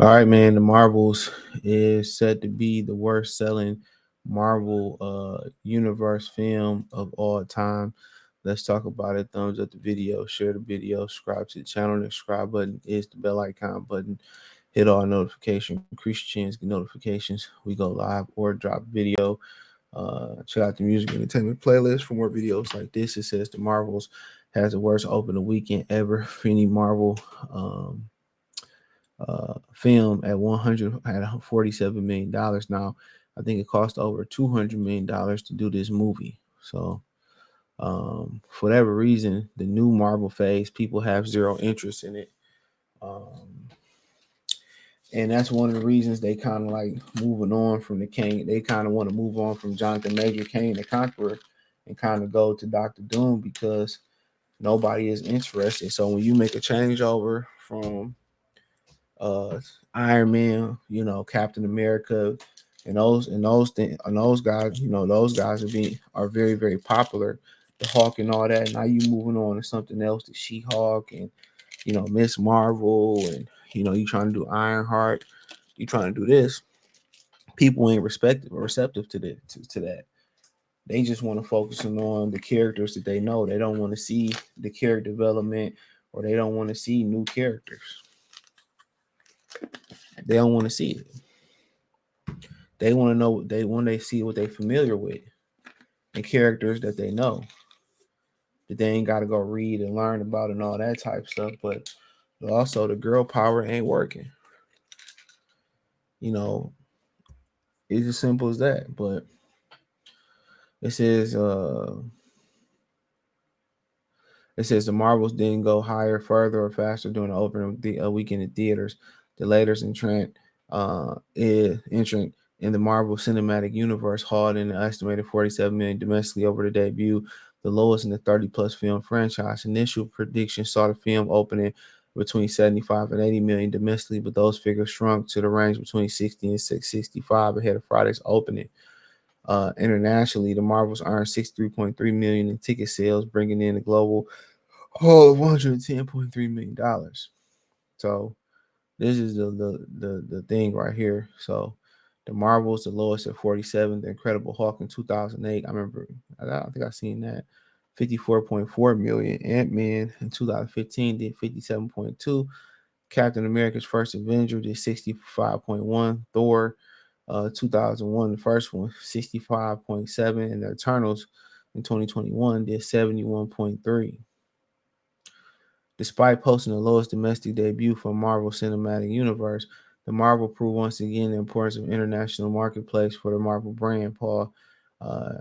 All right, man. The Marvels is said to be the worst selling Marvel universe film of all time. Let's talk about it. Thumbs up the video, share the video, subscribe to the channel. The subscribe button is the bell icon button. Hit all notification, increase your chance, get notifications. We go live or drop video. Check out the music entertainment playlist for more videos like this. It says the Marvels has the worst opening weekend ever for any Marvel film at 147 million dollars. Now, I think it cost over $200 million to do this movie. So, for whatever reason, the new Marvel phase, people have zero interest in it. Um, and that's one of the reasons they kind of like moving on from the King. They kind of want to move on from Jonathan Major, Kane the Conqueror, and kind of go to Doctor Doom because nobody is interested. So when you make a changeover from uh Iron Man, Captain America, and those guys, those guys are very very popular. The Hawk and all that. Now you moving on to something else, the She Hulk and Miss Marvel, and you trying to do Ironheart, you trying to do this. People ain't receptive to that. They just want to focus on the characters that they know. They don't want to see the character development, or they don't want to see new characters. They don't want to see it. They want to know. They want to see what they familiar with and characters that they know, that they ain't got to go read and learn about and all that type stuff. But also the girl power ain't working. You know, it's as simple as that. But it says the Marvels didn't go higher, further, or faster during the opening of the weekend in theaters. The latest entrant in the Marvel Cinematic Universe hauled in an estimated 47 million domestically over the debut, the lowest in the 30 plus film franchise. Initial predictions saw the film opening between 75 and 80 million domestically, but those figures shrunk to the range between 60 and 665 ahead of Friday's opening. Internationally, the Marvels earned 63.3 million in ticket sales, bringing in a global haul of $110.3 million. So this is the thing right here. So the Marvels, the lowest at 47. The Incredible Hulk in 2008. I remember. I think I seen that. 54.4 million. Ant-Man in 2015 did 57.2. Captain America's First Avenger did 65.1. Thor 2001, the first one, 65.7, and the Eternals in 2021 did 71.3. Despite posting the lowest domestic debut for Marvel Cinematic Universe, the Marvel proved once again the importance of international marketplace for the Marvel brand. Paul uh,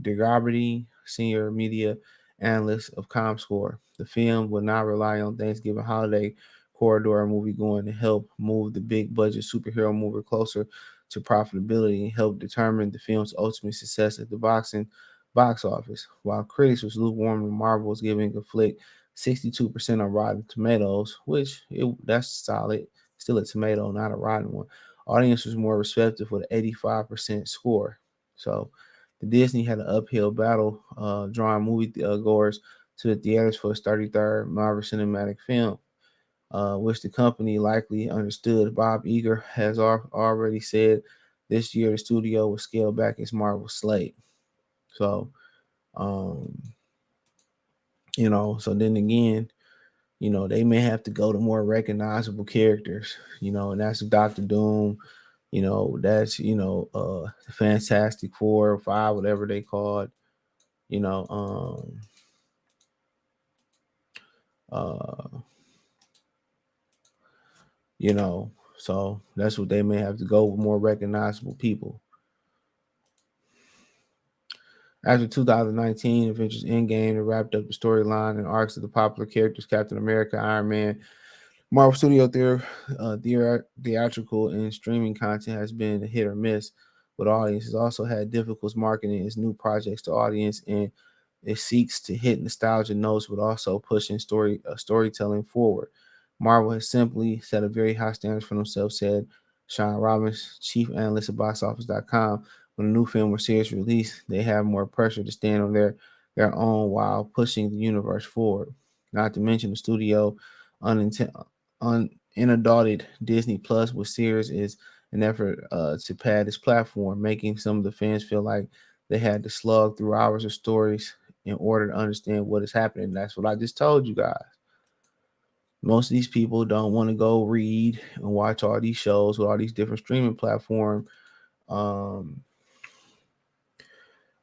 DeGarberty, senior media analyst of ComScore, the film will not rely on Thanksgiving holiday corridor movie going to help move the big budget superhero movie closer to profitability and help determine the film's ultimate success at the box office. While critics was lukewarm, Marvel was giving a flick 62% on Rotten Tomatoes, that's solid. Still a tomato, not a rotten one. Audience was more receptive with an 85% score. So the Disney had an uphill battle drawing movie goers to the theaters for its 33rd Marvel Cinematic film, which the company likely understood. Bob Iger has already said this year the studio will scale back its Marvel slate. So, um, so then again, they may have to go to more recognizable characters, and that's Doctor Doom, that's, Fantastic Four or Five, whatever they called, you know, uh, so that's what they may have to go with, more recognizable people. After 2019, Avengers Endgame, it wrapped up the storyline and arcs of the popular characters Captain America, Iron Man. Marvel Studio theatrical and streaming content has been a hit or miss with audiences. Also had difficulties marketing its new projects to audience, and it seeks to hit nostalgia notes, but also pushing storytelling forward. Marvel has simply set a very high standards for themselves, said Sean Robbins, chief analyst at BoxOffice.com. When a new film or series release, they have more pressure to stand on their own while pushing the universe forward. Not to mention the studio uninten- inundated Disney Plus with series is an effort to pad its platform, making some of the fans feel like they had to slug through hours of stories in order to understand what is happening. That's what I just told you guys. Most of these people don't want to go read and watch all these shows with all these different streaming platform um,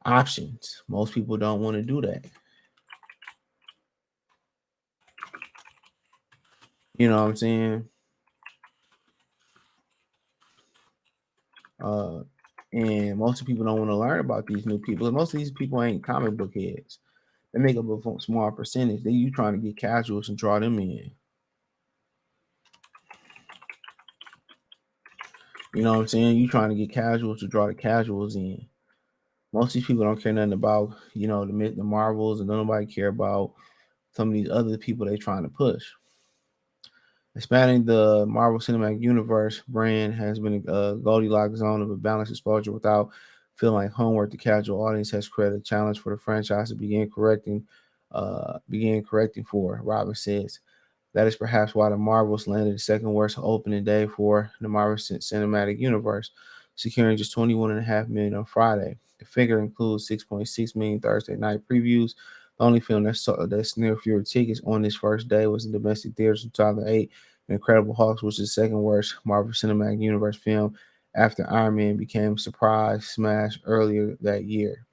options. Most people don't want to do that. You know what I'm saying? Uh, and most of people don't want to learn about these new people. And most of these people ain't comic book heads. They make up a small percentage. Then you trying to get casuals and draw them in. You know what I'm saying? You trying to get casuals to draw the casuals in. Most of these people don't care nothing about, the Marvels, and nobody care about some of these other people they trying to push. Expanding the Marvel Cinematic Universe brand has been a Goldilocks zone of a balanced exposure without feeling like homework. The casual audience has created a challenge for the franchise to begin correcting for. Robin says that is perhaps why the Marvels landed the second worst opening day for the Marvel Cinematic Universe, securing just 21.5 million on Friday. The figure includes 6.6 million Thursday night previews. The only film that near fewer tickets on this first day was in domestic theaters in 2008. Incredible Hulk, which is the second worst Marvel Cinematic Universe film after Iron Man became surprise smash earlier that year.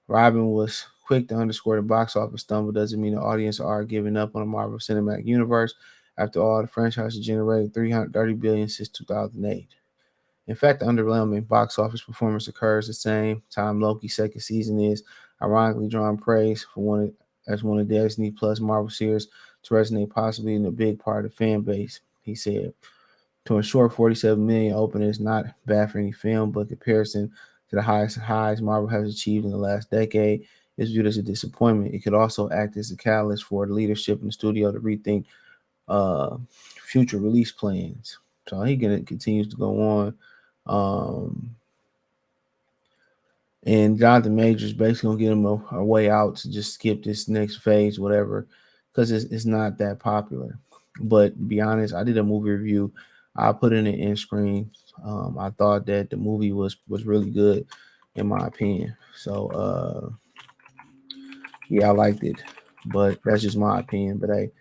Robin was quick to underscore the box office stumble doesn't mean the audience are giving up on the Marvel Cinematic Universe. After all, the franchise has generated 330 billion since 2008. In fact, the underwhelming box office performance occurs the same time Loki's second season is ironically drawing praise for one of Disney Plus Marvel series to resonate possibly in a big part of the fan base. He said, to ensure 47 million opening is not bad for any film, but in comparison to the highest highs Marvel has achieved in the last decade, is viewed as a disappointment. It could also act as a catalyst for the leadership in the studio to rethink uh, future release plans. So he gonna continues to go on. Um, and Jonathan Majors basically gonna get him a way out to just skip this next phase, whatever, because it's not that popular. But to be honest, I did a movie review. I put in an end screen. I thought that the movie was really good, in my opinion. So yeah, I liked it. But that's just my opinion. But hey,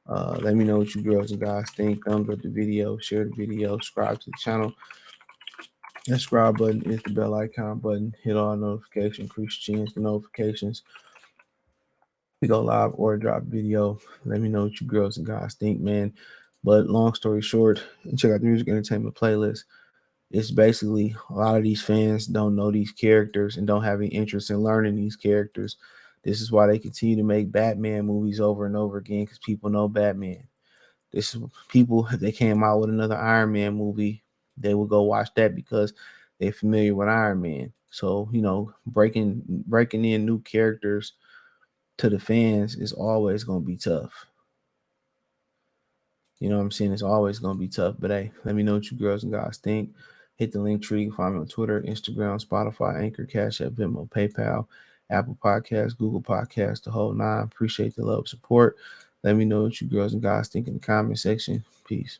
let me know what you girls and guys think. Thumbs up the video, share the video, subscribe to the channel. That subscribe button is the bell icon button. Hit all notifications, increase chance the notifications. We go live or drop video. Let me know what you girls and guys think, man. But long story short, check out the music entertainment playlist. It's basically a lot of these fans don't know these characters and don't have any interest in learning these characters. This is why they continue to make Batman movies over and over again, because people know Batman. This is people, if they came out with another Iron Man movie, they would go watch that because they're familiar with Iron Man. So, breaking in new characters to the fans is always gonna be tough. You know what I'm saying? It's always gonna be tough. But hey, let me know what you girls and guys think. Hit the link tree. Find me on Twitter, Instagram, Spotify, Anchor, Cash App, Venmo, PayPal, Apple Podcasts, Google Podcasts, the whole nine. Appreciate the love, support. Let me know what you girls and guys think in the comment section. Peace.